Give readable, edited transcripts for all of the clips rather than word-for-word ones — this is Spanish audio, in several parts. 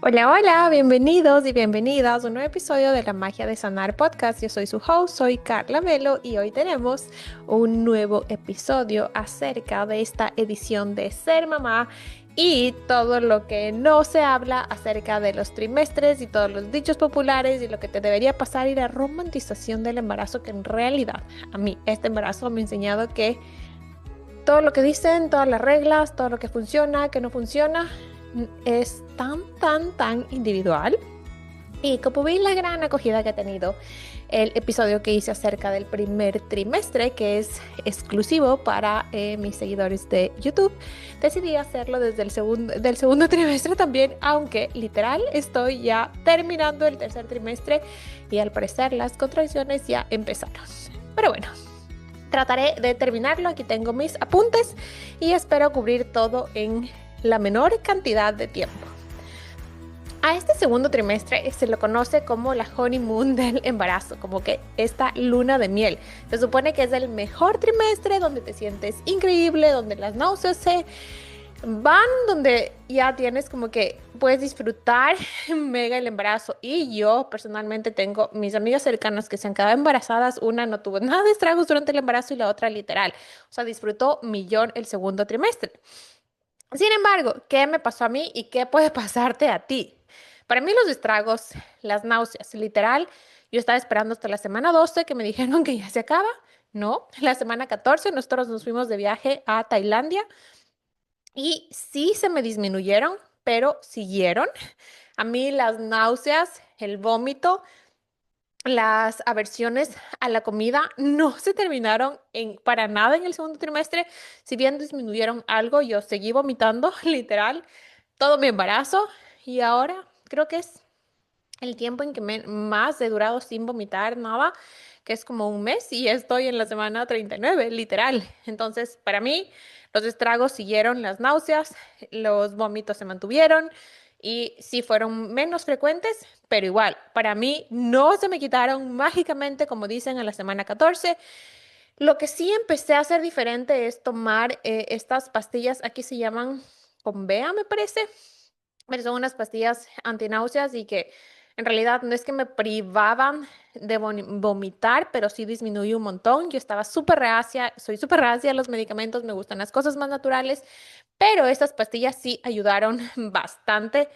Hola, hola, bienvenidos y bienvenidas a un nuevo episodio de La Magia de Sanar Podcast. Yo soy su host, soy Carla Melo y hoy tenemos un nuevo episodio acerca de esta edición de Ser Mamá y todo lo que no se habla acerca de los trimestres y todos los dichos populares y lo que te debería pasar y la romantización del embarazo que en realidad a mí este embarazo me ha enseñado que todo lo que dicen, todas las reglas, todo lo que funciona, que no funciona, es tan individual. Y como vi la gran acogida que ha tenido el episodio que hice acerca del primer trimestre, que es exclusivo para mis seguidores de YouTube, decidí hacerlo desde del segundo trimestre también, aunque literal estoy ya terminando el tercer trimestre y al parecer las contracciones ya empezaron. Pero bueno, trataré de terminarlo. Aquí tengo mis apuntes y espero cubrir todo en la menor cantidad de tiempo. A este segundo trimestre se lo conoce como la honeymoon del embarazo, como que esta luna de miel. Se supone que es el mejor trimestre donde te sientes increíble, donde las náuseas se van, donde ya tienes como que puedes disfrutar mega el embarazo. Y yo personalmente tengo mis amigas cercanas que se han quedado embarazadas. Una no tuvo nada de estragos durante el embarazo y la otra literal. O sea, disfrutó millón el segundo trimestre. Sin embargo, ¿qué me pasó a mí y qué puede pasarte a ti? Para mí los estragos, las náuseas, literal, yo estaba esperando hasta la semana 12 que me dijeron que ya se acaba. No, la semana 14 nosotros nos fuimos de viaje a Tailandia y sí se me disminuyeron, pero siguieron. A mí las náuseas, el vómito, las aversiones a la comida no se terminaron para nada en el segundo trimestre. Si bien disminuyeron algo, yo seguí vomitando, literal, todo mi embarazo. Y ahora creo que es el tiempo en que más he durado sin vomitar nada, que es como un mes y estoy en la semana 39 literal. Entonces, para mí, los estragos siguieron, las náuseas, los vómitos se mantuvieron y sí fueron menos frecuentes, pero igual, para mí no se me quitaron mágicamente, como dicen, a la semana 14. Lo que sí empecé a hacer diferente es tomar estas pastillas, aquí se llaman Convea, me parece, pero son unas pastillas antináuseas y que en realidad no es que me privaban de vomitar, pero sí disminuyó un montón. Yo estaba súper reacia, soy súper reacia a los medicamentos, me gustan las cosas más naturales, pero estas pastillas sí ayudaron bastante.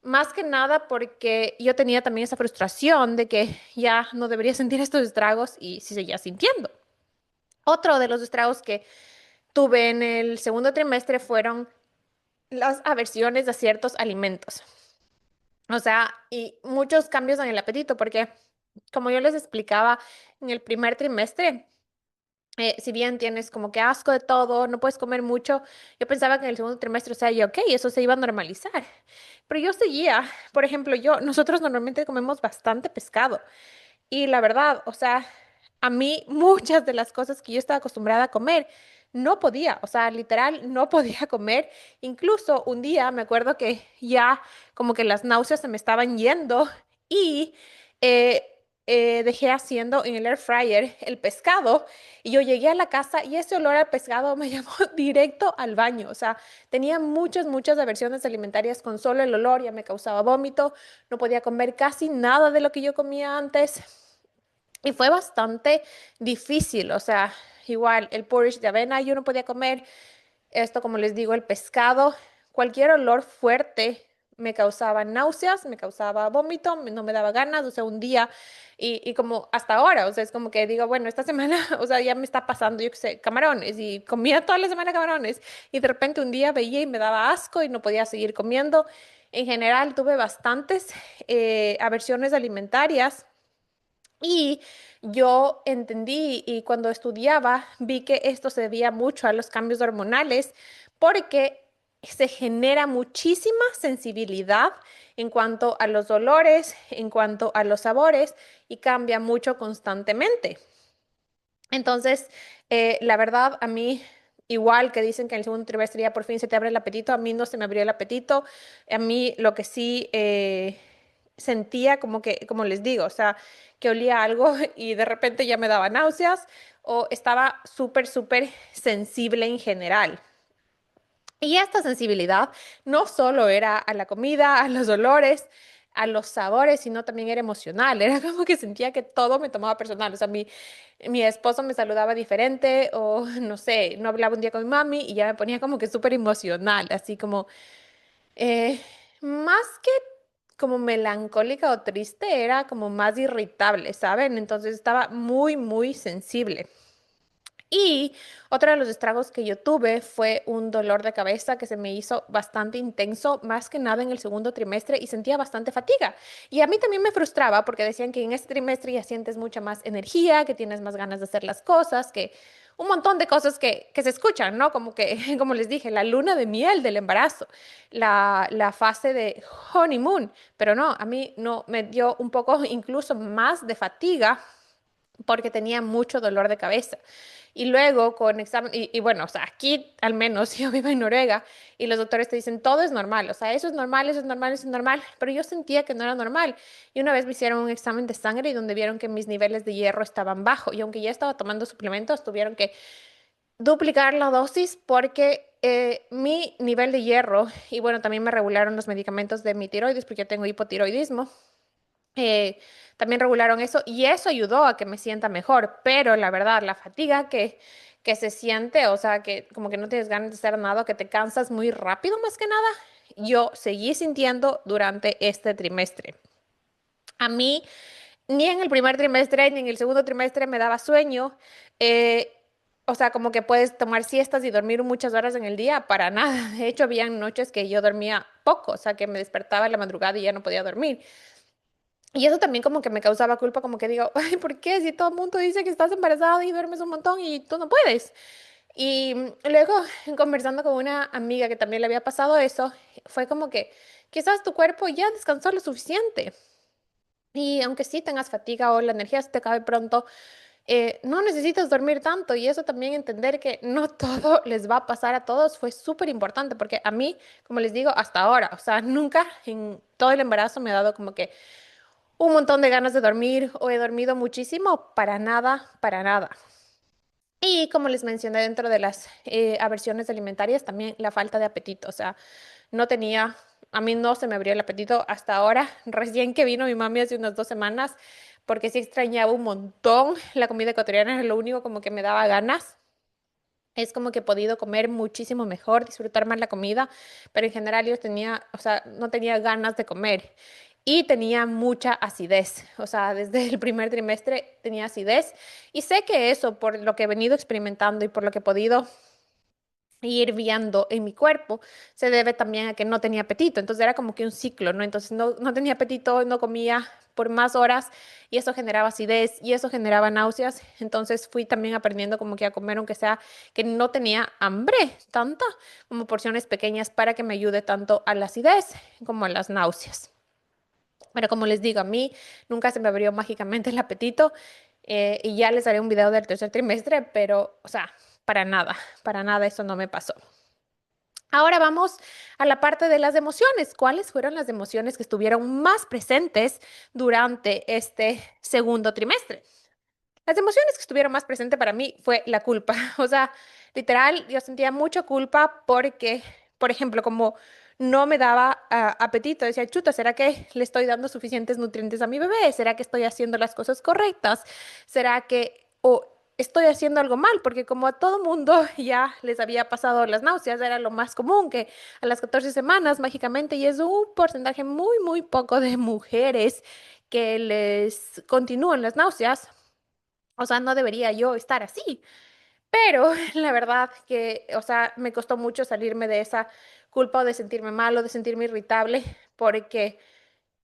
Más que nada porque yo tenía también esa frustración de que ya no debería sentir estos estragos y sí seguía sintiendo. Otro de los estragos que tuve en el segundo trimestre fueron las aversiones a ciertos alimentos. O sea, y muchos cambios en el apetito, porque como yo les explicaba en el primer trimestre, si bien tienes como que asco de todo, no puedes comer mucho, yo pensaba que en el segundo trimestre, o sea, yo, ok, eso se iba a normalizar. Pero yo seguía, por ejemplo, nosotros normalmente comemos bastante pescado. Y la verdad, o sea, a mí muchas de las cosas que yo estaba acostumbrada a comer, no podía, o sea, literal, no podía comer. Incluso un día me acuerdo que ya como que las náuseas se me estaban yendo y eh, dejé haciendo en el air fryer el pescado y yo llegué a la casa y ese olor al pescado me llevó directo al baño. O sea, tenía muchas aversiones alimentarias con solo el olor, ya me causaba vómito, no podía comer casi nada de lo que yo comía antes. Y fue bastante difícil, o sea, igual el porridge de avena yo no podía comer, esto como les digo, el pescado, cualquier olor fuerte me causaba náuseas, me causaba vómito, no me daba ganas, o sea, un día y como hasta ahora, o sea, es como que digo, bueno, esta semana, o sea, ya me está pasando, yo qué sé, camarones y comía toda la semana camarones y de repente un día veía y me daba asco y no podía seguir comiendo. En general tuve bastantes aversiones alimentarias y yo entendí y cuando estudiaba vi que esto se debía mucho a los cambios hormonales porque se genera muchísima sensibilidad en cuanto a los olores, en cuanto a los sabores y cambia mucho constantemente. Entonces, la verdad, a mí, igual que dicen que en el segundo trimestre ya por fin se te abre el apetito, a mí no se me abrió el apetito. A mí lo que sí sentía como que, como les digo, o sea, que olía algo y de repente ya me daba náuseas o estaba súper sensible en general. Y esta sensibilidad no solo era a la comida, a los olores, a los sabores, sino también era emocional. Era como que sentía que todo me tomaba personal. O sea, mi esposo me saludaba diferente o no sé, no hablaba un día con mi mami y ya me ponía como que súper emocional, así como eh, más que como melancólica o triste, era como más irritable, ¿saben? Entonces estaba muy, muy sensible. Y otro de los estragos que yo tuve fue un dolor de cabeza que se me hizo bastante intenso, más que nada en el segundo trimestre y sentía bastante fatiga. Y a mí también me frustraba porque decían que en este trimestre ya sientes mucha más energía, que tienes más ganas de hacer las cosas, que un montón de cosas que se escuchan, ¿no? Como que, como les dije, la luna de miel del embarazo, la fase de honeymoon, pero no, a mí no, me dio un poco incluso más de fatiga porque tenía mucho dolor de cabeza. Y luego con examen, y bueno, o sea, aquí al menos yo vivo en Noruega y los doctores te dicen todo es normal, o sea, eso es normal, eso es normal, eso es normal, pero yo sentía que no era normal. Y una vez me hicieron un examen de sangre y donde vieron que mis niveles de hierro estaban bajos y aunque ya estaba tomando suplementos, tuvieron que duplicar la dosis porque mi nivel de hierro, y bueno, también me regularon los medicamentos de mi tiroides porque yo tengo hipotiroidismo eh, también regularon eso y eso ayudó a que me sienta mejor, pero la verdad, la fatiga que se siente, o sea, que como que no tienes ganas de hacer nada, que te cansas muy rápido más que nada, yo seguí sintiendo durante este trimestre. A mí, ni en el primer trimestre ni en el segundo trimestre me daba sueño. eh, o sea, como que puedes tomar siestas y dormir muchas horas en el día, para nada. De hecho, habían noches que yo dormía poco, o sea, que me despertaba en la madrugada y ya no podía dormir. Y eso también como que me causaba culpa, como que digo, ay, ¿por qué? Si todo el mundo dice que estás embarazada y duermes un montón y tú no puedes. Y luego, conversando con una amiga que también le había pasado eso, fue como que quizás tu cuerpo ya descansó lo suficiente. Y aunque sí tengas fatiga o la energía se te acabe pronto, no necesitas dormir tanto. Y eso también entender que no todo les va a pasar a todos fue súper importante, porque a mí, como les digo, hasta ahora, o sea, nunca en todo el embarazo me ha dado como que un montón de ganas de dormir o he dormido muchísimo, para nada, para nada. Y como les mencioné dentro de las aversiones alimentarias, también la falta de apetito, o sea, no tenía, a mí no se me abrió el apetito hasta ahora, recién que vino mi mami hace unas 2 semanas, porque sí extrañaba un montón la comida ecuatoriana, era lo único como que me daba ganas. Es como que he podido comer muchísimo mejor, disfrutar más la comida, pero en general yo tenía, o sea, no tenía ganas de comer y tenía mucha acidez. O sea, desde el primer trimestre tenía acidez y sé que eso, por lo que he venido experimentando y por lo que he podido ir viendo en mi cuerpo, se debe también a que no tenía apetito. Entonces era como que un ciclo, ¿no? Entonces no tenía apetito, no comía por más horas y eso generaba acidez y eso generaba náuseas. Entonces fui también aprendiendo como que a comer, aunque sea que no tenía hambre tanta, como porciones pequeñas para que me ayude tanto a la acidez como a las náuseas. Pero como les digo, a mí nunca se me abrió mágicamente el apetito y ya les haré un video del tercer trimestre, pero, o sea, para nada eso no me pasó. Ahora vamos a la parte de las emociones. ¿Cuáles fueron las emociones que estuvieron más presentes durante este segundo trimestre? Las emociones que estuvieron más presentes para mí fue la culpa. O sea, literal, yo sentía mucha culpa porque, por ejemplo, como no me daba apetito, decía, chuta, ¿será que le estoy dando suficientes nutrientes a mi bebé? ¿Será que estoy haciendo las cosas correctas? ¿Será que o estoy haciendo algo mal? Porque como a todo mundo ya les había pasado las náuseas, era lo más común que a las 14 semanas mágicamente, y es un porcentaje muy, muy poco de mujeres que les continúan las náuseas. O sea, no debería yo estar así, pero la verdad que, o sea, me costó mucho salirme de esa culpa o de sentirme mal o de sentirme irritable porque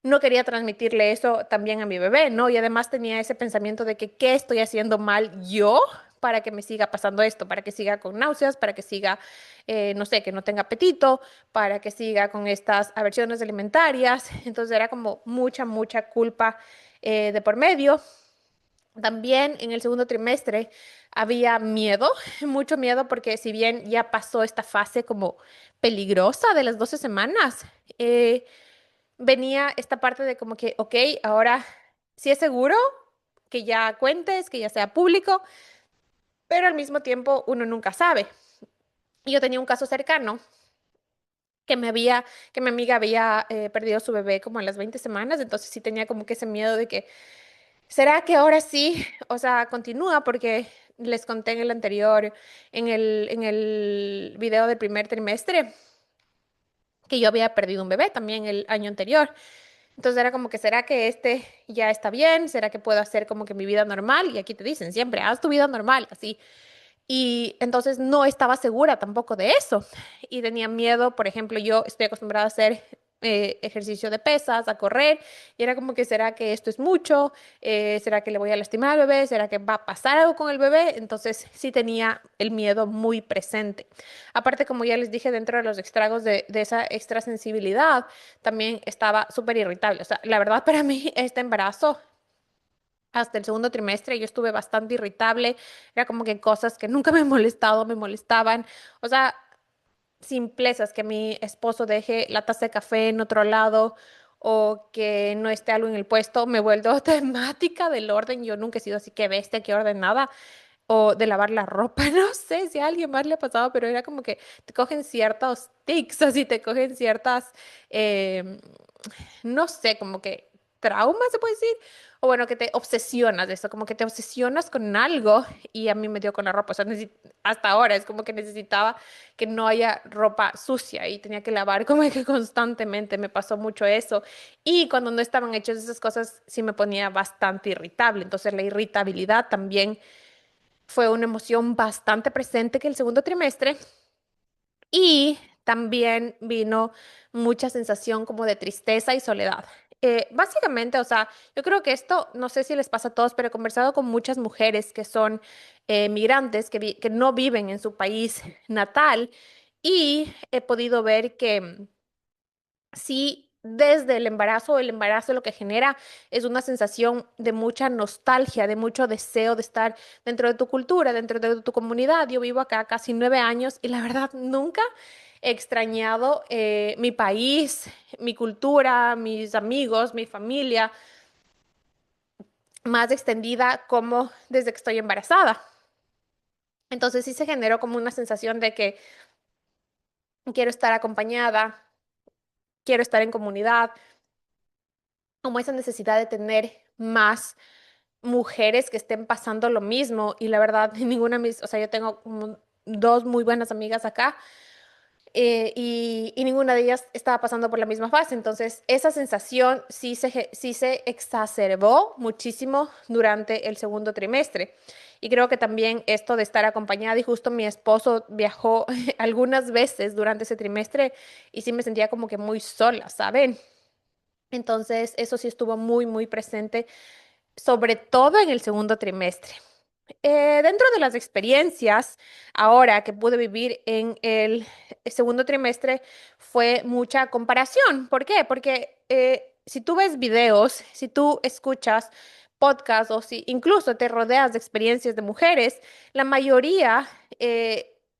no quería transmitirle eso también a mi bebé, ¿no? Y además tenía ese pensamiento de que qué estoy haciendo mal yo para que me siga pasando esto, para que siga con náuseas, para que siga, no sé, que no tenga apetito, para que siga con estas aversiones alimentarias. Entonces era como mucha, mucha culpa de por medio. También en el segundo trimestre había miedo, mucho miedo, porque si bien ya pasó esta fase como peligrosa de las 12 semanas, venía esta parte de como que, ok, ahora sí es seguro que ya cuentes, que ya sea público, pero al mismo tiempo uno nunca sabe. Y yo tenía un caso cercano. que me había, que mi amiga había perdido su bebé como a las 20 semanas, entonces sí tenía como que ese miedo de que, ¿será que ahora sí? O sea, continúa porque les conté en el anterior, en el video del primer trimestre, que yo había perdido un bebé también el año anterior. Entonces era como que, ¿será que este ya está bien? ¿Será que puedo hacer como que mi vida normal? Y aquí te dicen siempre, haz tu vida normal, así. Y entonces no estaba segura tampoco de eso. Y tenía miedo, por ejemplo, yo estoy acostumbrada a hacer ejercicio de pesas, a correr, y era como que, ¿será que esto es mucho? ¿Será que le voy a lastimar al bebé? ¿Será que va a pasar algo con el bebé? Entonces sí tenía el miedo muy presente. Aparte, como ya les dije, dentro de los estragos de esa extrasensibilidad, también estaba súper irritable. O sea, la verdad para mí este embarazo hasta el segundo trimestre yo estuve bastante irritable, era como que cosas que nunca me han molestado, me molestaban, o sea, simplezas, que mi esposo deje la taza de café en otro lado o que no esté algo en el puesto, me vuelvo temática del orden, yo nunca he sido así que bestia, que ordenada, o de lavar la ropa, no sé si a alguien más le ha pasado, pero era como que te cogen ciertos tics, así te cogen ciertas, em, no sé, como que trauma, se puede decir, o bueno, que te obsesionas de eso, como que te obsesionas con algo y a mí me dio con la ropa, o sea, hasta ahora es como que necesitaba que no haya ropa sucia y tenía que lavar como que constantemente, me pasó mucho eso y cuando no estaban hechas esas cosas sí me ponía bastante irritable, entonces la irritabilidad también fue una emoción bastante presente que el segundo trimestre y también vino mucha sensación como de tristeza y soledad. Básicamente, o sea, yo creo que esto, no sé si les pasa a todos, pero he conversado con muchas mujeres que son migrantes, que no viven en su país natal y he podido ver que sí, desde el embarazo lo que genera es una sensación de mucha nostalgia, de mucho deseo de estar dentro de tu cultura, dentro de tu comunidad. Yo vivo acá casi 9 años y la verdad nunca he extrañado mi país, mi cultura, mis amigos, mi familia más extendida como desde que estoy embarazada. Entonces sí se generó como una sensación de que quiero estar acompañada, quiero estar en comunidad, como esa necesidad de tener más mujeres que estén pasando lo mismo y la verdad, ninguna de mis, o sea, yo tengo como dos muy buenas amigas acá y ninguna de ellas estaba pasando por la misma fase, entonces esa sensación sí se exacerbó muchísimo durante el segundo trimestre y creo que también esto de estar acompañada y justo mi esposo viajó algunas veces durante ese trimestre y sí me sentía como que muy sola, ¿saben? Entonces, eso sí estuvo muy, muy presente, sobre todo en el segundo trimestre. Dentro de las experiencias, ahora que pude vivir en el segundo trimestre, fue mucha comparación. ¿Por qué? Porque si tú ves videos, si tú escuchas podcasts o si incluso te rodeas de experiencias de mujeres, la mayoría,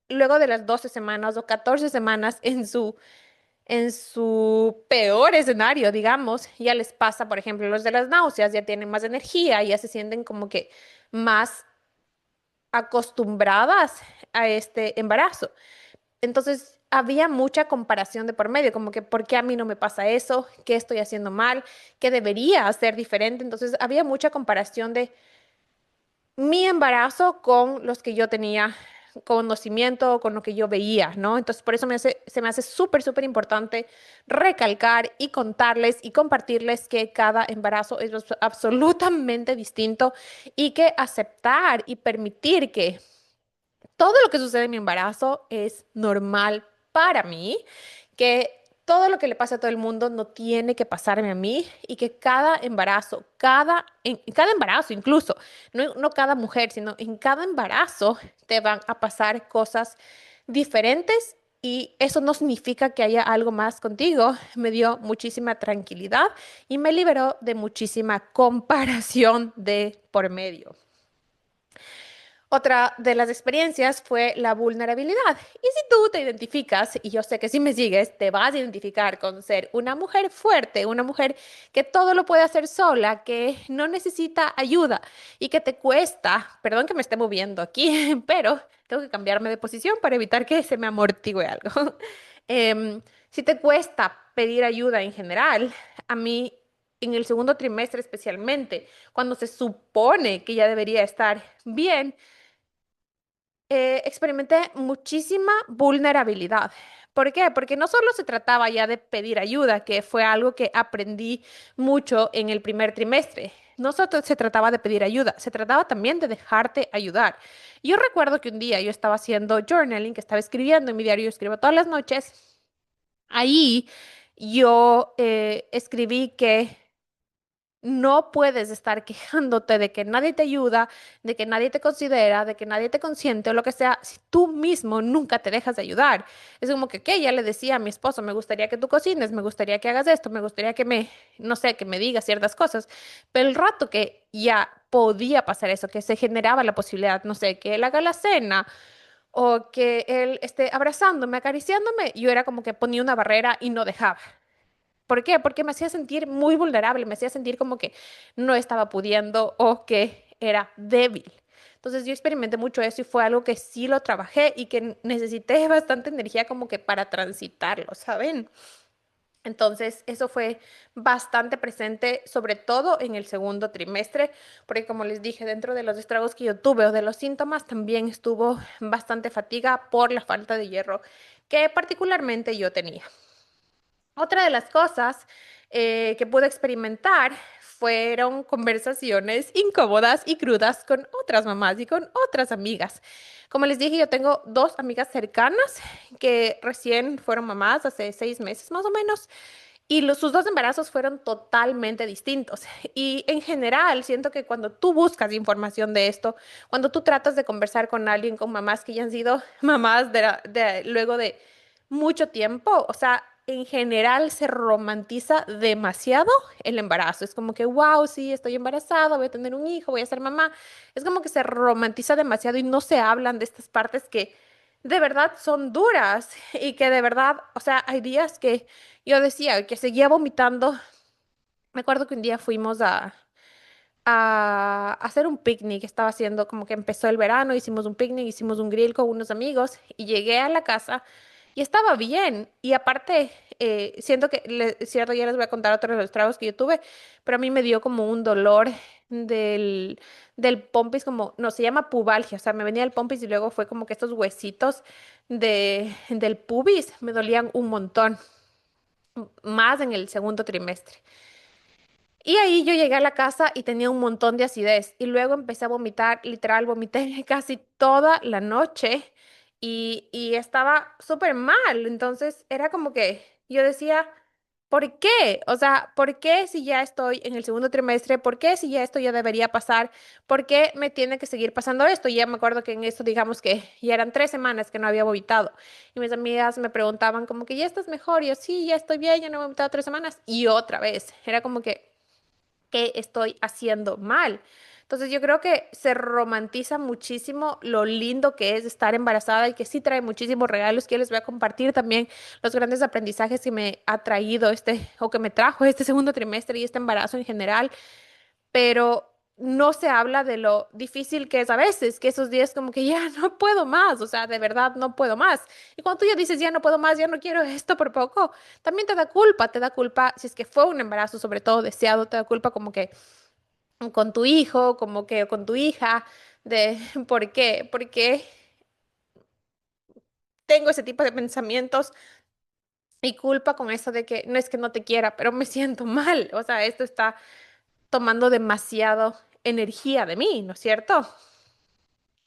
luego de las 12 semanas o 14 semanas en su peor escenario, digamos, ya les pasa, por ejemplo, los de las náuseas, ya tienen más energía, ya se sienten como que más acostumbradas a este embarazo. Entonces, había mucha comparación de por medio, como que, ¿por qué a mí no me pasa eso? ¿Qué estoy haciendo mal? ¿Qué debería hacer diferente? Entonces, había mucha comparación de mi embarazo con los que yo tenía conocimiento, con lo que yo veía, ¿no? Entonces, por eso se me hace súper, súper importante recalcar y contarles y compartirles que cada embarazo es absolutamente distinto y que aceptar y permitir que todo lo que sucede en mi embarazo es normal para mí, que todo lo que le pasa a todo el mundo no tiene que pasarme a mí y que cada embarazo, en cada embarazo incluso, no cada mujer, sino en cada embarazo te van a pasar cosas diferentes y eso no significa que haya algo más contigo. Me dio muchísima tranquilidad y me liberó de muchísima comparación de por medio. Otra de las experiencias fue la vulnerabilidad. Y si tú te identificas, y yo sé que si me sigues, te vas a identificar con ser una mujer fuerte, una mujer que todo lo puede hacer sola, que no necesita ayuda y que te cuesta, perdón que me esté moviendo aquí, pero tengo que cambiarme de posición para evitar que se me amortigue algo. Em, si te cuesta pedir ayuda en general, a mí en el segundo trimestre especialmente, cuando se supone que ya debería estar bien, experimenté muchísima vulnerabilidad. ¿Por qué? Porque no solo se trataba ya de pedir ayuda, que fue algo que aprendí mucho en el primer trimestre. No solo se trataba de pedir ayuda, se trataba también de dejarte ayudar. Yo recuerdo que un día yo estaba haciendo journaling, que estaba escribiendo en mi diario, yo escribo todas las noches. Ahí yo escribí que no puedes estar quejándote de que nadie te ayuda, de que nadie te considera, de que nadie te consiente o lo que sea, si tú mismo nunca te dejas de ayudar. Es como que, ¿qué? Ya le decía a mi esposo, me gustaría que tú cocines, me gustaría que hagas esto, me gustaría que no sé, que me digas ciertas cosas. Pero el rato que ya podía pasar eso, que se generaba la posibilidad, no sé, que él haga la cena o que él esté abrazándome, acariciándome, yo era como que ponía una barrera y no dejaba. ¿Por qué? Porque me hacía sentir muy vulnerable, me hacía sentir como que no estaba pudiendo o que era débil. Entonces yo experimenté mucho eso y fue algo que sí lo trabajé y que necesité bastante energía como que para transitarlo, ¿saben? Entonces eso fue bastante presente, sobre todo en el segundo trimestre, porque como les dije, dentro de los estragos que yo tuve o de los síntomas, también estuvo bastante fatiga por la falta de hierro que particularmente yo tenía. Otra de las cosas que pude experimentar fueron conversaciones incómodas y crudas con otras mamás y con otras amigas. Como les dije, yo tengo dos amigas cercanas que recién fueron mamás hace 6 meses más o menos. Y sus dos embarazos fueron totalmente distintos. Y en general, siento que cuando tú buscas información de esto, cuando tú tratas de conversar con alguien, con mamás que ya han sido mamás luego de mucho tiempo, o sea, en general se romantiza demasiado el embarazo. Es como que, wow, sí, estoy embarazada, voy a tener un hijo, voy a ser mamá. Es como que se romantiza demasiado y no se hablan de estas partes que de verdad son duras y que de verdad, o sea, hay días que yo decía que seguía vomitando. Me acuerdo que un día fuimos a hacer un picnic. Estaba haciendo como que empezó el verano, hicimos un picnic, hicimos un grill con unos amigos y llegué a la casa y estaba bien. Y aparte, siento que, cierto, ya les voy a contar otros de los tragos que yo tuve, pero a mí me dio como un dolor del, del pompis, como, no, se llama pubalgia, o sea, me venía el pompis y luego fue como que estos huesitos del pubis me dolían un montón, más en el segundo trimestre. Y ahí yo llegué a la casa y tenía un montón de acidez y luego empecé a vomitar, literal, vomité casi toda la noche y estaba súper mal. Entonces era como que yo decía, ¿por qué? O sea, ¿por qué si ya estoy en el segundo trimestre? ¿Por qué si ya esto ya debería pasar? ¿Por qué me tiene que seguir pasando esto? Y ya me acuerdo que en esto, digamos que ya eran 3 semanas que no había vomitado. Y mis amigas me preguntaban como que ya estás mejor. Y yo, sí, ya estoy bien, ya no he vomitado 3 semanas. Y otra vez, era como que qué estoy haciendo mal. Entonces yo creo que se romantiza muchísimo lo lindo que es estar embarazada y que sí trae muchísimos regalos que yo les voy a compartir también los grandes aprendizajes que me ha traído este o que me trajo este segundo trimestre y este embarazo en general, pero no se habla de lo difícil que es a veces, que esos días como que ya no puedo más, o sea, de verdad no puedo más. Y cuando tú ya dices ya no puedo más, ya no quiero esto por poco, también te da culpa si es que fue un embarazo sobre todo deseado, te da culpa como que con tu hijo, como que con tu hija, de por qué, porque tengo ese tipo de pensamientos y culpa con eso de que no es que no te quiera, pero me siento mal, o sea, esto está tomando demasiado energía de mí, ¿no es cierto?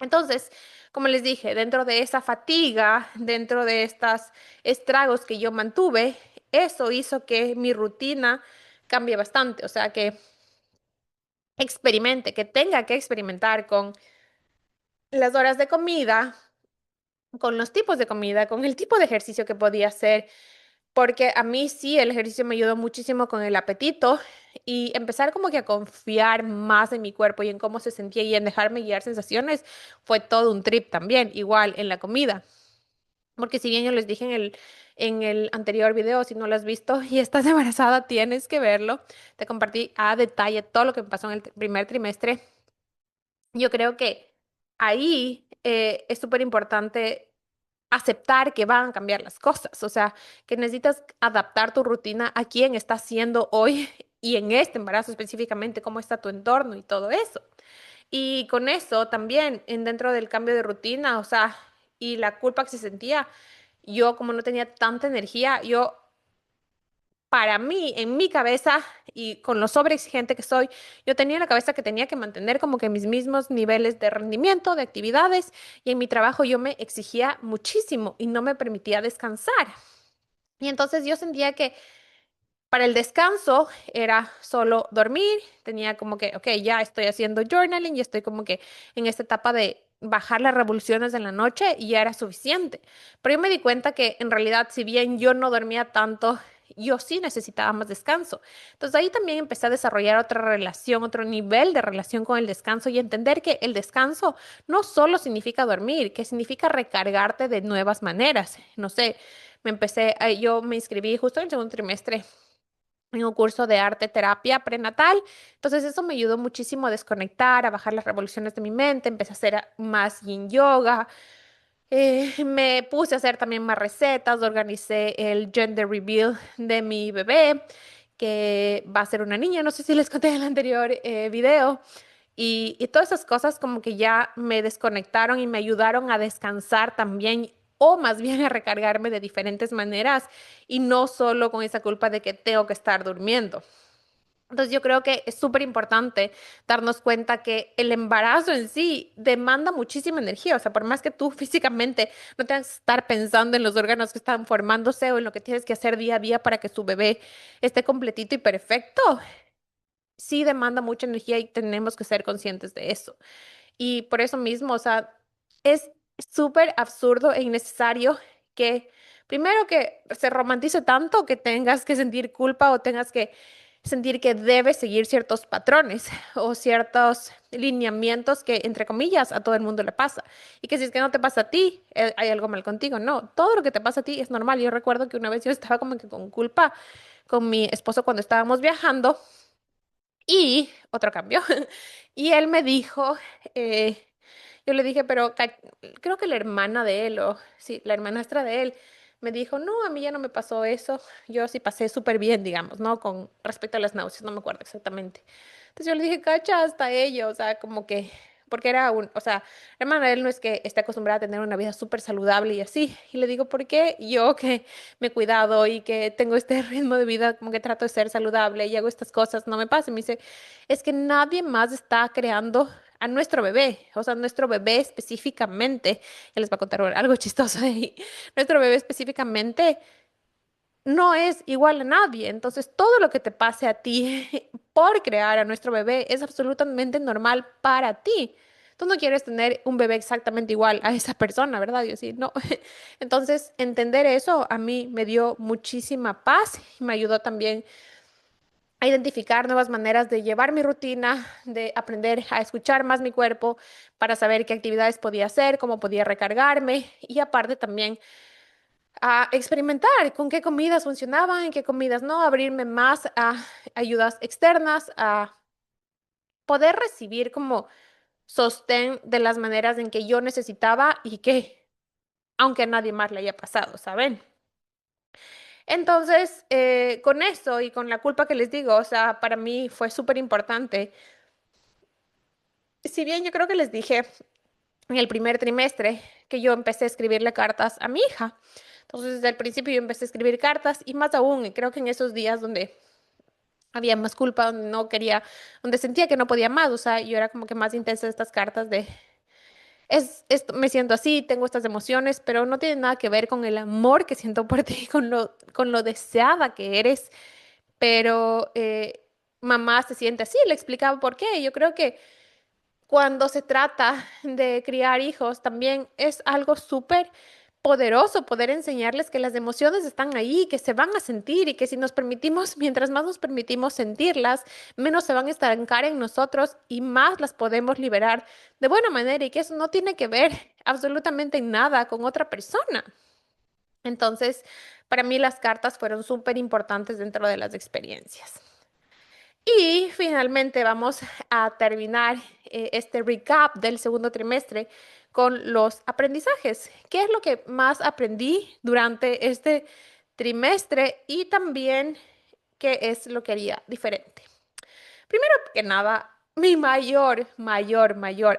Entonces, como les dije, dentro de esa fatiga, dentro de estos estragos que yo mantuve, eso hizo que mi rutina cambie bastante, o sea, que experimente, que tenga que experimentar con las horas de comida, con los tipos de comida, con el tipo de ejercicio que podía hacer, porque a mí sí el ejercicio me ayudó muchísimo con el apetito y empezar como que a confiar más en mi cuerpo y en cómo se sentía y en dejarme guiar sensaciones fue todo un trip también, igual en la comida. Porque si bien yo les dije en el anterior video, si no lo has visto y estás embarazada, tienes que verlo. Te compartí a detalle todo lo que me pasó en el primer trimestre. Yo creo que ahí es súper importante aceptar que van a cambiar las cosas, o sea, que necesitas adaptar tu rutina a quién estás siendo hoy y en este embarazo específicamente, cómo está tu entorno y todo eso. Y con eso también, dentro del cambio de rutina, o sea, y la culpa que se sentía, yo como no tenía tanta energía, yo para mí, en mi cabeza y con lo sobreexigente que soy, yo tenía en la cabeza que tenía que mantener como que mis mismos niveles de rendimiento, de actividades, y en mi trabajo yo me exigía muchísimo y no me permitía descansar. Y entonces yo sentía que para el descanso era solo dormir, tenía como que, ok, ya estoy haciendo journaling y estoy como que en esta etapa de bajar las revoluciones en la noche y ya era suficiente. Pero yo me di cuenta que en realidad, si bien yo no dormía tanto, yo sí necesitaba más descanso. Entonces ahí también empecé a desarrollar otra relación, otro nivel de relación con el descanso y entender que el descanso no solo significa dormir, que significa recargarte de nuevas maneras. No sé, yo me inscribí justo en el segundo trimestre en un curso de arte terapia prenatal. Entonces eso me ayudó muchísimo a desconectar, a bajar las revoluciones de mi mente, empecé a hacer más yin yoga, me puse a hacer también más recetas, organicé el gender reveal de mi bebé, que va a ser una niña, no sé si les conté en el anterior video. Y todas esas cosas como que ya me desconectaron y me ayudaron a descansar también, o más bien a recargarme de diferentes maneras y no solo con esa culpa de que tengo que estar durmiendo. Entonces yo creo que es súper importante darnos cuenta que el embarazo en sí demanda muchísima energía. O sea, por más que tú físicamente no tengas que estar pensando en los órganos que están formándose o en lo que tienes que hacer día a día para que tu bebé esté completito y perfecto, sí demanda mucha energía y tenemos que ser conscientes de eso. Y por eso mismo, o sea, es súper absurdo e innecesario que, primero, que se romantice tanto que tengas que sentir culpa o tengas que sentir que debes seguir ciertos patrones o ciertos lineamientos que, entre comillas, a todo el mundo le pasa. Y que si es que no te pasa a ti, hay algo mal contigo. No, todo lo que te pasa a ti es normal. Yo recuerdo que una vez yo estaba como que con culpa con mi esposo cuando estábamos viajando y otro cambio. Y él me dijo, yo le dije, pero creo que la hermana de él, o sí, la hermanastra de él, me dijo, no, a mí ya no me pasó eso. Yo sí pasé súper bien, digamos, ¿no? Con respecto a las náuseas, no me acuerdo exactamente. Entonces yo le dije, cacha, hasta ella, o sea, como que, porque era o sea, la hermana de él no es que esté acostumbrada a tener una vida súper saludable y así. Y le digo, ¿por qué yo que me he cuidado y que tengo este ritmo de vida, como que trato de ser saludable y hago estas cosas, no me pasa? Y me dice, es que nadie más está creando a nuestro bebé, o sea, nuestro bebé específicamente, ya les voy a contar algo chistoso de ahí, nuestro bebé específicamente no es igual a nadie, entonces todo lo que te pase a ti por crear a nuestro bebé es absolutamente normal para ti. Tú no quieres tener un bebé exactamente igual a esa persona, ¿verdad? Yo sí, no. Entonces, entender eso a mí me dio muchísima paz y me ayudó también a identificar nuevas maneras de llevar mi rutina, de aprender a escuchar más mi cuerpo para saber qué actividades podía hacer, cómo podía recargarme y aparte también a experimentar con qué comidas funcionaban, en qué comidas no, abrirme más a ayudas externas, a poder recibir como sostén de las maneras en que yo necesitaba y que aunque a nadie más le haya pasado, ¿saben? Entonces, con eso y con la culpa que les digo, o sea, para mí fue súper importante. Si bien yo creo que les dije en el primer trimestre que yo empecé a escribirle cartas a mi hija. Entonces, desde el principio yo empecé a escribir cartas y más aún, creo que en esos días donde había más culpa, donde no quería, donde sentía que no podía más, o sea, yo era como que más intensa de estas cartas de, me siento así, tengo estas emociones, pero no tiene nada que ver con el amor que siento por ti, con lo deseada que eres, pero mamá se siente así, le explicaba por qué. Yo creo que cuando se trata de criar hijos, también es algo súper poderoso poder enseñarles que las emociones están ahí, que se van a sentir y que si nos permitimos, mientras más nos permitimos sentirlas, menos se van a estancar en nosotros y más las podemos liberar de buena manera y que eso no tiene que ver absolutamente nada con otra persona. Entonces, para mí las cartas fueron súper importantes dentro de las experiencias. Y finalmente vamos a terminar este recap del segundo trimestre con los aprendizajes. ¿Qué es lo que más aprendí durante este trimestre y también qué es lo que haría diferente? Primero que nada, mi mayor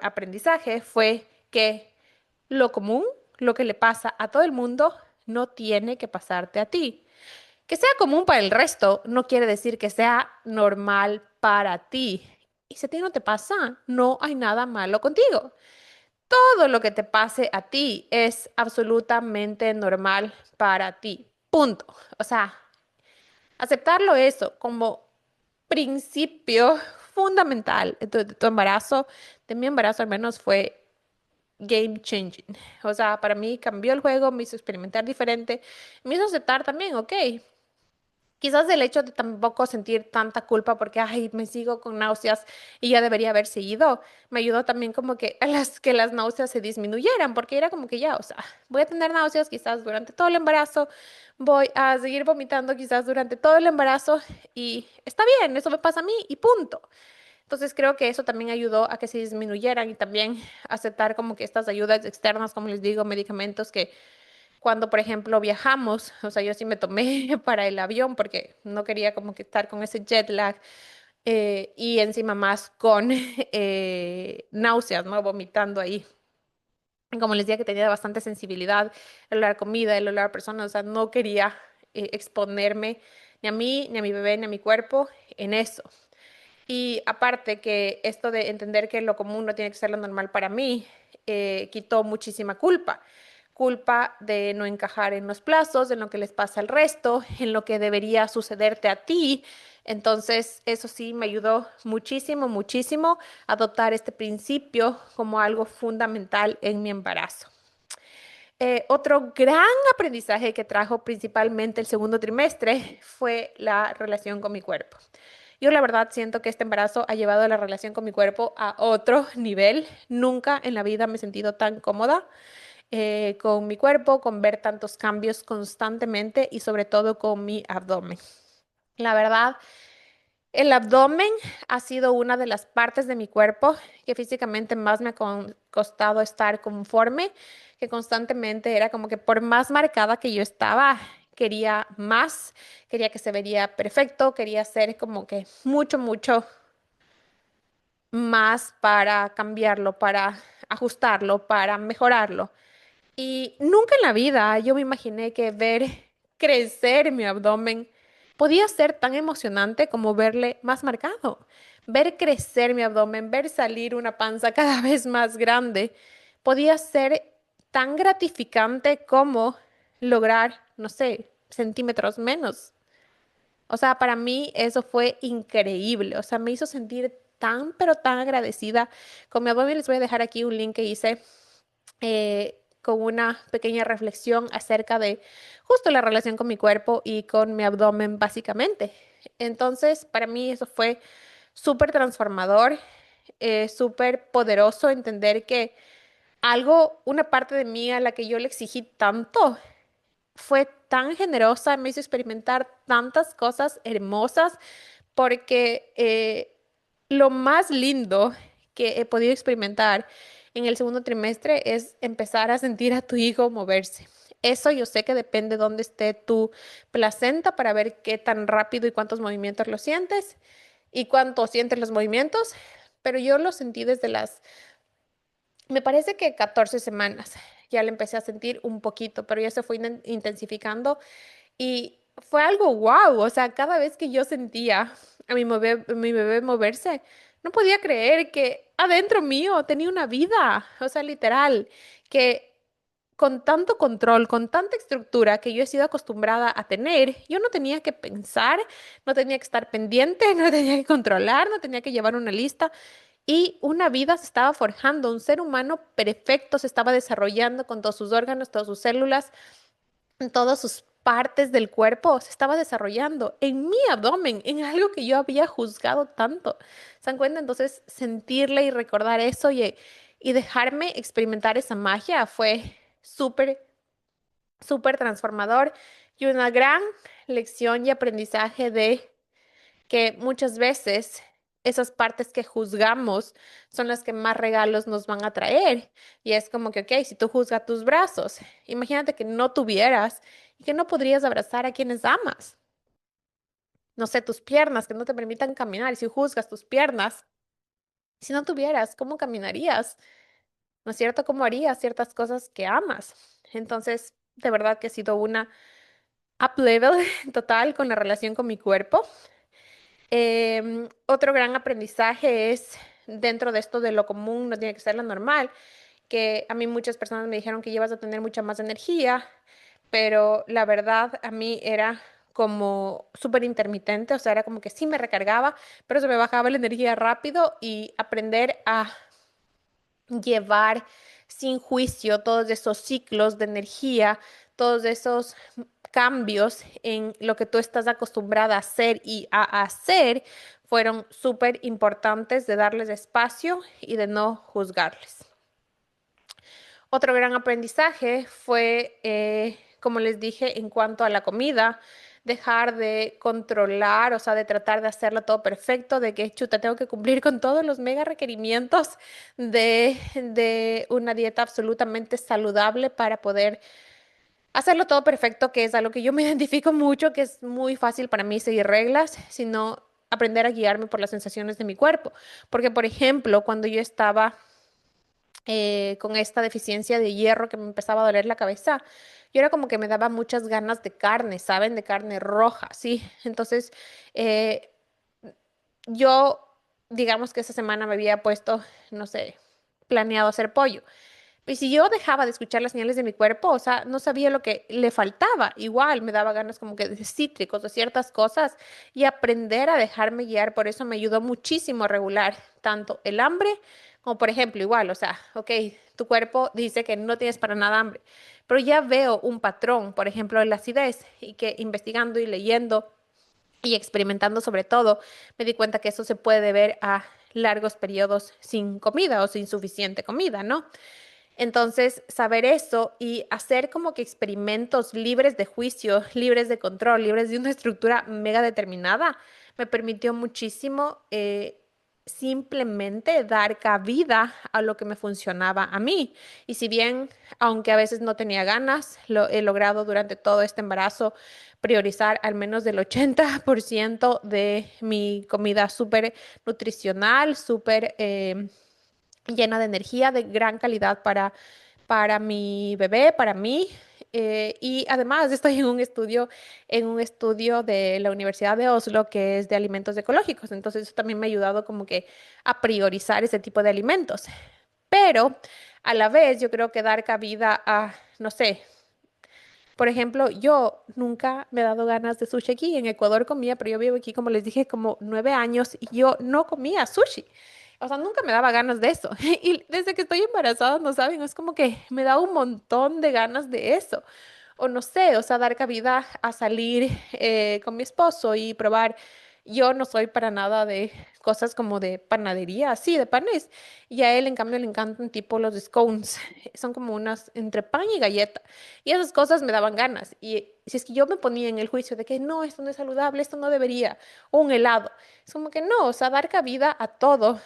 aprendizaje fue que lo común, lo que le pasa a todo el mundo, no tiene que pasarte a ti. Que sea común para el resto no quiere decir que sea normal para ti. Y si a ti no te pasa, no hay nada malo contigo. Todo lo que te pase a ti es absolutamente normal para ti. Punto. O sea, aceptarlo eso como principio fundamental de tu embarazo, de mi embarazo al menos fue game changing. O sea, para mí cambió el juego, me hizo experimentar diferente, me hizo aceptar también, ok. Quizás el hecho de tampoco sentir tanta culpa porque, ay, me sigo con náuseas y ya debería haber seguido, me ayudó también como que que las náuseas se disminuyeran, porque era como que ya, o sea, voy a tener náuseas quizás durante todo el embarazo, voy a seguir vomitando quizás durante todo el embarazo y está bien, eso me pasa a mí y punto. Entonces creo que eso también ayudó a que se disminuyeran y también aceptar como que estas ayudas externas, como les digo, medicamentos que cuando, por ejemplo, viajamos, o sea, yo sí me tomé para el avión porque no quería como que estar con ese jet lag y encima más con náuseas, ¿no? Vomitando ahí. Y como les decía que tenía bastante sensibilidad, el olor a comida, el olor a personas, o sea, no quería exponerme ni a mí, ni a mi bebé, ni a mi cuerpo en eso. Y aparte que esto de entender que lo común no tiene que ser lo normal para mí, quitó muchísima culpa. Culpa de no encajar en los plazos, en lo que les pasa al resto, en lo que debería sucederte a ti. Entonces, eso sí me ayudó muchísimo, muchísimo a adoptar este principio como algo fundamental en mi embarazo. Otro gran aprendizaje que trajo principalmente el segundo trimestre fue la relación con mi cuerpo. Yo la verdad siento que este embarazo ha llevado la relación con mi cuerpo a otro nivel. Nunca en la vida me he sentido tan cómoda con mi cuerpo, con ver tantos cambios constantemente y sobre todo con mi abdomen. La verdad, el abdomen ha sido una de las partes de mi cuerpo que físicamente más me ha costado estar conforme, que constantemente era como que por más marcada que yo estaba, quería más, quería que se vería perfecto, quería hacer como que mucho, mucho más para cambiarlo, para ajustarlo, para mejorarlo. Y nunca en la vida yo me imaginé que ver crecer mi abdomen podía ser tan emocionante como verle más marcado. Ver crecer mi abdomen, ver salir una panza cada vez más grande, podía ser tan gratificante como lograr, no sé, centímetros menos. O sea, para mí eso fue increíble. O sea, me hizo sentir tan, pero tan agradecida con mi abdomen. Les voy a dejar aquí un link que hice con una pequeña reflexión acerca de justo la relación con mi cuerpo y con mi abdomen, básicamente. Entonces, para mí eso fue súper transformador, súper poderoso entender que algo, una parte de mí a la que yo le exigí tanto, fue tan generosa, me hizo experimentar tantas cosas hermosas, porque lo más lindo que he podido experimentar en el segundo trimestre es empezar a sentir a tu hijo moverse. Eso yo sé que depende de dónde esté tu placenta para ver qué tan rápido y cuántos movimientos lo sientes y cuánto sientes los movimientos, pero yo lo sentí desde me parece que 14 semanas. Ya le empecé a sentir un poquito, pero ya se fue intensificando y fue algo wow. O sea, cada vez que yo sentía a mi bebé moverse, no podía creer que adentro mío tenía una vida. O sea, literal, que con tanto control, con tanta estructura que yo he sido acostumbrada a tener, yo no tenía que pensar, no tenía que estar pendiente, no tenía que controlar, no tenía que llevar una lista. Y una vida se estaba forjando, un ser humano perfecto se estaba desarrollando con todos sus órganos, todas sus células, en todas sus partes del cuerpo, se estaba desarrollando en mi abdomen, en algo que yo había juzgado tanto. ¿Se dan cuenta? Entonces, sentirle y recordar eso y dejarme experimentar esa magia fue súper, súper transformador y una gran lección y aprendizaje de que muchas veces esas partes que juzgamos son las que más regalos nos van a traer. Y es como que, ok, si tú juzgas tus brazos, imagínate que no tuvieras y que no podrías abrazar a quienes amas. No sé, tus piernas que no te permitan caminar. Y si juzgas tus piernas, si no tuvieras, ¿cómo caminarías? ¿No es cierto? ¿Cómo harías ciertas cosas que amas? Entonces, de verdad que ha sido una up level total con la relación con mi cuerpo. Otro gran aprendizaje es dentro de esto de lo común, no tiene que ser lo normal, que a mí muchas personas me dijeron que llevas a tener mucha más energía, pero la verdad a mí era como súper intermitente, o sea, era como que sí me recargaba, pero se me bajaba la energía rápido y aprender a llevar sin juicio todos esos ciclos de energía, todos esos cambios en lo que tú estás acostumbrada a hacer y a hacer, fueron súper importantes de darles espacio y de no juzgarles. Otro gran aprendizaje fue, como les dije, en cuanto a la comida, dejar de controlar, o sea, de tratar de hacerlo todo perfecto, de que, chuta, tengo que cumplir con todos los mega requerimientos de una dieta absolutamente saludable para poder hacerlo todo perfecto, que es algo que yo me identifico mucho, que es muy fácil para mí seguir reglas, sino aprender a guiarme por las sensaciones de mi cuerpo. Porque, por ejemplo, cuando yo estaba con esta deficiencia de hierro que me empezaba a doler la cabeza, yo era como que me daba muchas ganas de carne, ¿saben? De carne roja, ¿sí? Entonces, eh, yo, digamos que esa semana me había puesto, no sé, planeado hacer pollo. Y si yo dejaba de escuchar las señales de mi cuerpo, o sea, no sabía lo que le faltaba. Igual me daba ganas como que de cítricos, de ciertas cosas, y aprender a dejarme guiar. Por eso me ayudó muchísimo a regular tanto el hambre como, por ejemplo, igual, o sea, ok, tu cuerpo dice que no tienes para nada hambre, pero ya veo un patrón, por ejemplo, en la acidez, y que investigando y leyendo y experimentando sobre todo, me di cuenta que eso se puede deber a largos periodos sin comida o sin suficiente comida, ¿no? Entonces, saber eso y hacer como que experimentos libres de juicio, libres de control, libres de una estructura mega determinada, me permitió muchísimo simplemente dar cabida a lo que me funcionaba a mí. Y si bien, aunque a veces no tenía ganas, lo he logrado durante todo este embarazo priorizar al menos del 80% de mi comida súper nutricional, súper llena de energía, de gran calidad para mi bebé, para mí. Y además estoy en un estudio de la Universidad de Oslo que es de alimentos ecológicos. Entonces eso también me ha ayudado como que a priorizar ese tipo de alimentos. Pero a la vez yo creo que dar cabida a, no sé, por ejemplo, yo nunca me he dado ganas de sushi aquí. En Ecuador comía, pero yo vivo aquí, como les dije, como 9 años y yo no comía sushi. O sea, nunca me daba ganas de eso. Y desde que estoy embarazada, no saben, es como que me da un montón de ganas de eso. O no sé, o sea, dar cabida a salir con mi esposo y probar. Yo no soy para nada de cosas como de panadería, así, de panes. Y a él, en cambio, le encantan tipo los scones. Son como unas entre pan y galleta. Y esas cosas me daban ganas. Y si es que yo me ponía en el juicio de que no, esto no es saludable, esto no debería, o un helado, es como que no, o sea, dar cabida a todo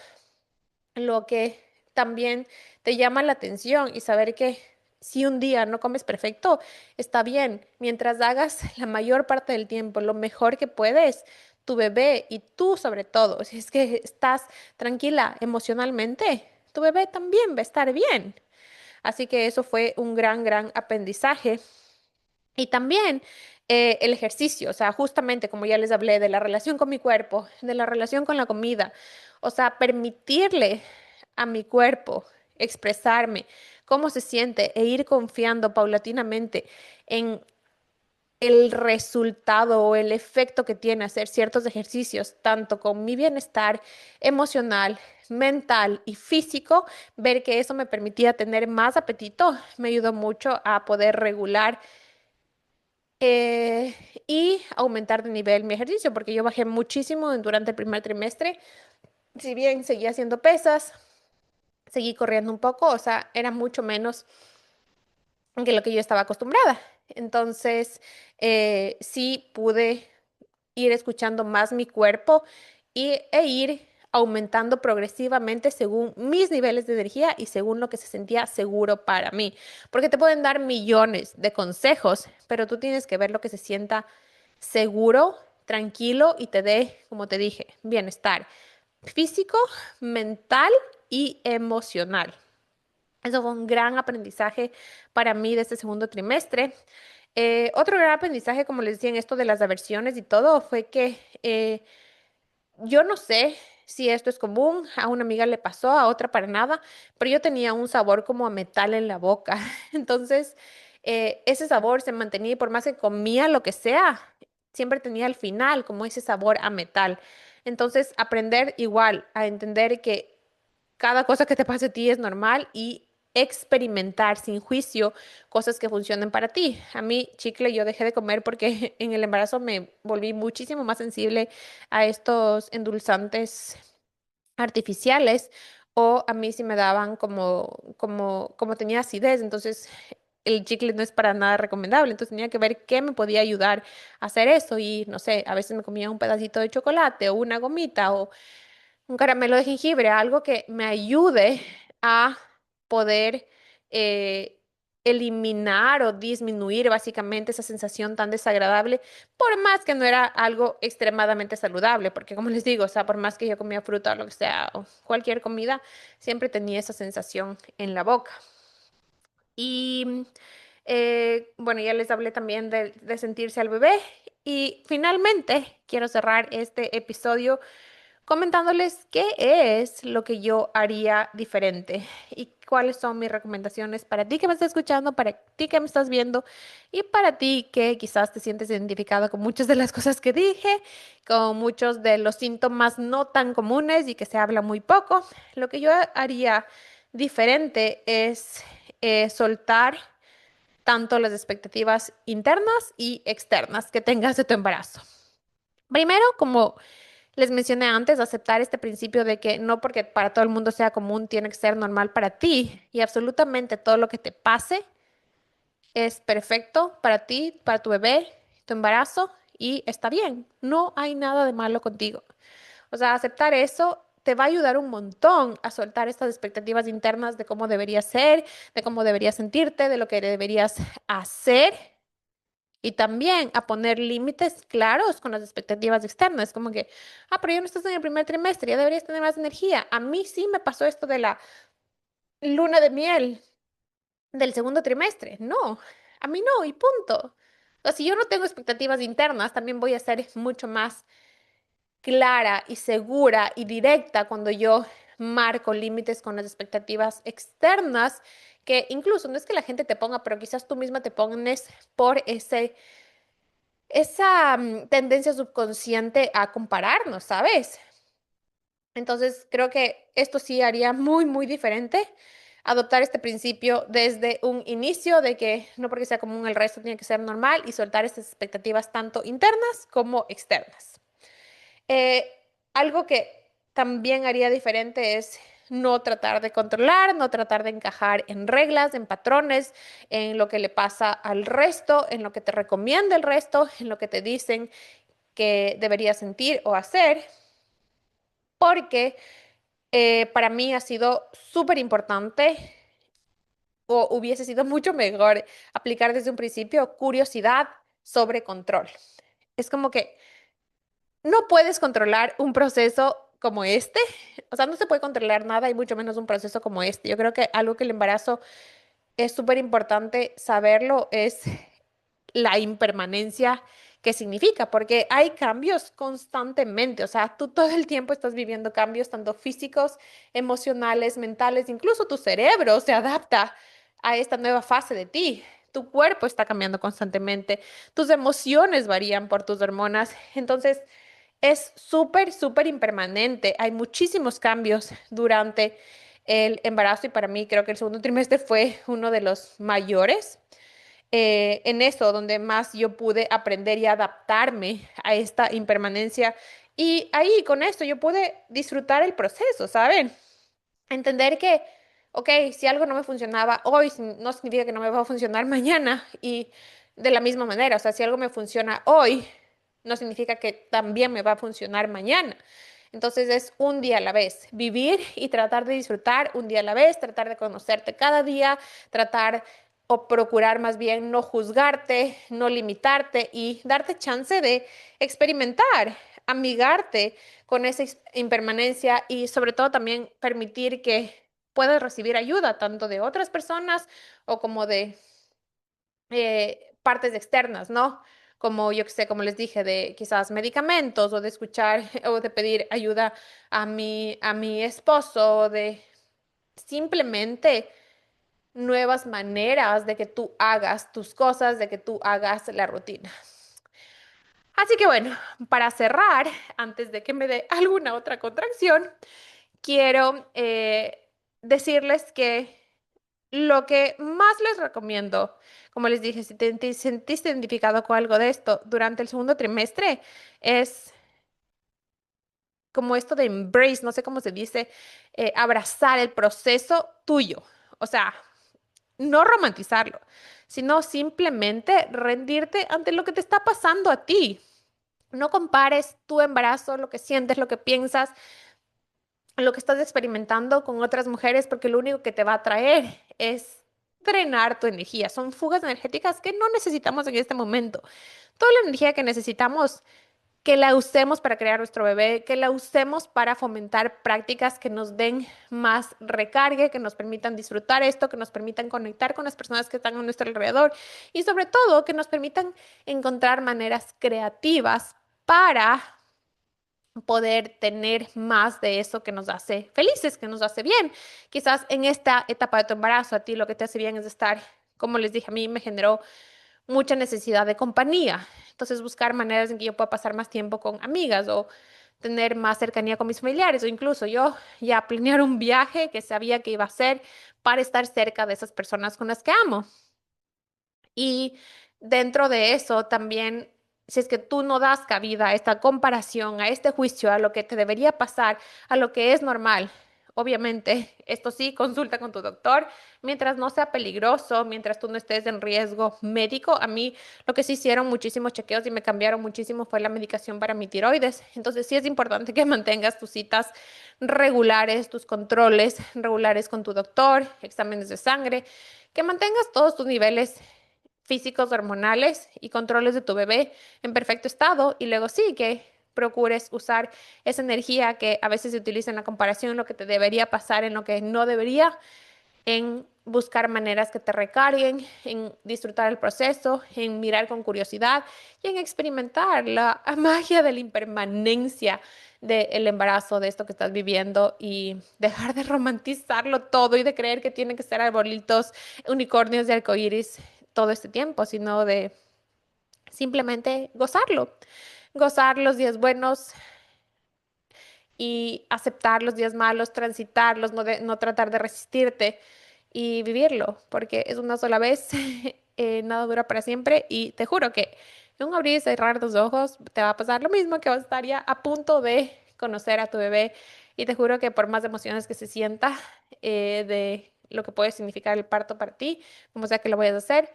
lo que también te llama la atención y saber que si un día no comes perfecto, está bien, mientras hagas la mayor parte del tiempo lo mejor que puedes. Tu bebé y tú sobre todo, si es que estás tranquila emocionalmente, tu bebé también va a estar bien. Así que eso fue un gran aprendizaje. Y también el ejercicio, o sea, justamente como ya les hablé de la relación con mi cuerpo, de la relación con la comida, o sea, permitirle a mi cuerpo expresarme cómo se siente e ir confiando paulatinamente en el resultado o el efecto que tiene hacer ciertos ejercicios, tanto con mi bienestar emocional, mental y físico, ver que eso me permitía tener más apetito, me ayudó mucho a poder regular eh, y aumentar de nivel mi ejercicio, porque yo bajé muchísimo durante el primer trimestre. Si bien seguía haciendo pesas, seguí corriendo un poco, o sea, era mucho menos que lo que yo estaba acostumbrada. Entonces, sí pude ir escuchando más mi cuerpo e ir aumentando progresivamente según mis niveles de energía y según lo que se sentía seguro para mí. Porque te pueden dar millones de consejos, pero tú tienes que ver lo que se sienta seguro, tranquilo y te dé, como te dije, bienestar físico, mental y emocional. Eso fue un gran aprendizaje para mí de este segundo trimestre. Otro gran aprendizaje, como les decía, en esto de las aversiones y todo, fue que yo no sé si esto es común, a una amiga le pasó, a otra para nada, pero yo tenía un sabor como a metal en la boca. Entonces, ese sabor se mantenía y por más que comía lo que sea, siempre tenía al final como ese sabor a metal. Entonces, aprender igual a entender que cada cosa que te pase a ti es normal y experimentar sin juicio cosas que funcionen para ti. A mí, chicle, yo dejé de comer porque en el embarazo me volví muchísimo más sensible a estos endulzantes artificiales o a mí sí me daban como tenía acidez, entonces el chicle no es para nada recomendable, entonces tenía que ver qué me podía ayudar a hacer eso y no sé, a veces me comía un pedacito de chocolate o una gomita o un caramelo de jengibre, algo que me ayude a poder eh, eliminar o disminuir básicamente esa sensación tan desagradable, por más que no era algo extremadamente saludable, porque como les digo, o sea, por más que yo comía fruta o lo que sea, o cualquier comida, siempre tenía esa sensación en la boca. Y bueno, ya les hablé también de sentirse al bebé. Y finalmente quiero cerrar este episodio comentándoles qué es lo que yo haría diferente y cuáles son mis recomendaciones para ti que me estás escuchando, para ti que me estás viendo y para ti que quizás te sientes identificado con muchas de las cosas que dije, con muchos de los síntomas no tan comunes y que se habla muy poco. Lo que yo haría diferente es soltar tanto las expectativas internas y externas que tengas de tu embarazo. Primero, como les mencioné antes, aceptar este principio de que no porque para todo el mundo sea común, tiene que ser normal para ti y absolutamente todo lo que te pase es perfecto para ti, para tu bebé, tu embarazo y está bien. No hay nada de malo contigo. O sea, aceptar eso te va a ayudar un montón a soltar estas expectativas internas de cómo deberías ser, de cómo deberías sentirte, de lo que deberías hacer y también a poner límites claros con las expectativas externas, como que, pero ya no estás en el primer trimestre, ya deberías tener más energía. A mí sí me pasó esto de la luna de miel del segundo trimestre. No, a mí no, y punto. O sea, si yo no tengo expectativas internas, también voy a ser mucho más clara y segura y directa cuando yo marco límites con las expectativas externas, que incluso no es que la gente te ponga, pero quizás tú misma te pones por esa tendencia subconsciente a compararnos, ¿sabes? Entonces, creo que esto sí haría muy, muy diferente. Adoptar este principio desde un inicio de que no porque sea común el resto tiene que ser normal y soltar estas expectativas tanto internas como externas. Eh, Algo que también haría diferente es no tratar de controlar, no tratar de encajar en reglas, en patrones, en lo que le pasa al resto, en lo que te recomienda el resto, en lo que te dicen que deberías sentir o hacer, porque para mí ha sido súper importante o hubiese sido mucho mejor aplicar desde un principio curiosidad sobre control. Es como que no puedes controlar un proceso como este, o sea, no se puede controlar nada y mucho menos un proceso como este. Yo creo que algo que el embarazo es súper importante saberlo es la impermanencia que significa, porque hay cambios constantemente, o sea, tú todo el tiempo estás viviendo cambios tanto físicos, emocionales, mentales, incluso tu cerebro se adapta a esta nueva fase de ti. Tu cuerpo está cambiando constantemente, tus emociones varían por tus hormonas, entonces es súper, súper impermanente. Hay muchísimos cambios durante el embarazo y para mí creo que el segundo trimestre fue uno de los mayores en eso, donde más yo pude aprender y adaptarme a esta impermanencia. Y ahí con esto yo pude disfrutar el proceso, ¿saben? Entender que, ok, si algo no me funcionaba hoy, no significa que no me va a funcionar mañana. Y de la misma manera, o sea, si algo me funciona hoy, no significa que también me va a funcionar mañana. Entonces es un día a la vez, vivir y tratar de disfrutar un día a la vez, tratar de conocerte cada día, tratar o procurar más bien no juzgarte, no limitarte y darte chance de experimentar, amigarte con esa impermanencia y sobre todo también permitir que puedas recibir ayuda tanto de otras personas o como de partes externas, ¿no? Como yo que sé, como les dije, de quizás medicamentos o de escuchar o de pedir ayuda a mi esposo, de simplemente nuevas maneras de que tú hagas tus cosas, de que tú hagas la rutina. Así que bueno, para cerrar, antes de que me dé alguna otra contracción, quiero decirles que lo que más les recomiendo, como les dije, si te sentiste identificado con algo de esto durante el segundo trimestre, es como esto de embrace, no sé cómo se dice, abrazar el proceso tuyo. O sea, no romantizarlo, sino simplemente rendirte ante lo que te está pasando a ti. No compares tu embarazo, lo que sientes, lo que piensas, lo que estás experimentando con otras mujeres, porque lo único que te va a traer es drenar tu energía. Son fugas energéticas que no necesitamos en este momento. Toda la energía que necesitamos, que la usemos para crear nuestro bebé, que la usemos para fomentar prácticas que nos den más recargue, que nos permitan disfrutar esto, que nos permitan conectar con las personas que están a nuestro alrededor y sobre todo que nos permitan encontrar maneras creativas para poder tener más de eso que nos hace felices, que nos hace bien. Quizás en esta etapa de tu embarazo, a ti lo que te hace bien es estar, como les dije, a mí me generó mucha necesidad de compañía. Entonces, buscar maneras en que yo pueda pasar más tiempo con amigas o tener más cercanía con mis familiares o incluso yo ya planear un viaje que sabía que iba a hacer para estar cerca de esas personas con las que amo. Y dentro de eso también, si es que tú no das cabida a esta comparación, a este juicio, a lo que te debería pasar, a lo que es normal, obviamente, esto sí, consulta con tu doctor, mientras no sea peligroso, mientras tú no estés en riesgo médico. A mí lo que sí hicieron muchísimos chequeos y me cambiaron muchísimo fue la medicación para mi tiroides. Entonces sí es importante que mantengas tus citas regulares, tus controles regulares con tu doctor, exámenes de sangre, que mantengas todos tus niveles físicos, hormonales y controles de tu bebé en perfecto estado y luego sí que procures usar esa energía que a veces se utiliza en la comparación, lo que te debería pasar, en lo que no debería, en buscar maneras que te recarguen, en disfrutar el proceso, en mirar con curiosidad y en experimentar la magia de la impermanencia del embarazo, de esto que estás viviendo y dejar de romantizarlo todo y de creer que tienen que ser arbolitos, unicornios de arcoíris todo este tiempo, sino de simplemente gozarlo, gozar los días buenos y aceptar los días malos, transitarlos, no tratar de resistirte y vivirlo, porque es una sola vez, nada dura para siempre y te juro que en un abrir y cerrar tus ojos te va a pasar lo mismo, que vas a estar ya a punto de conocer a tu bebé y te juro que por más emociones que se sienta de lo que puede significar el parto para ti, como sea que lo vayas a hacer,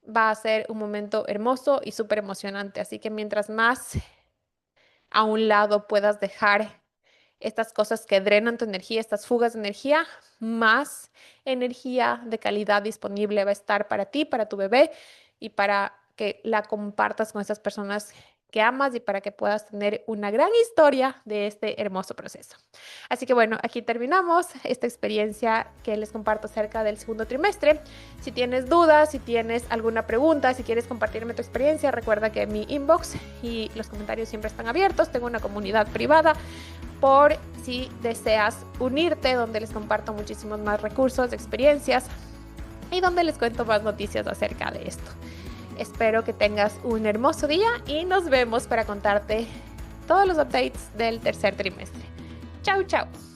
va a ser un momento hermoso y súper emocionante. Así que mientras más a un lado puedas dejar estas cosas que drenan tu energía, estas fugas de energía, más energía de calidad disponible va a estar para ti, para tu bebé y para que la compartas con esas personas que amas y para que puedas tener una gran historia de este hermoso proceso. Así que bueno, aquí terminamos esta experiencia que les comparto acerca del segundo trimestre. Si tienes dudas, si tienes alguna pregunta, si quieres compartirme tu experiencia, recuerda que mi inbox y los comentarios siempre están abiertos. Tengo una comunidad privada por si deseas unirte, donde les comparto muchísimos más recursos, experiencias y donde les cuento más noticias acerca de esto. Espero que tengas un hermoso día y nos vemos para contarte todos los updates del tercer trimestre. Chao, chao.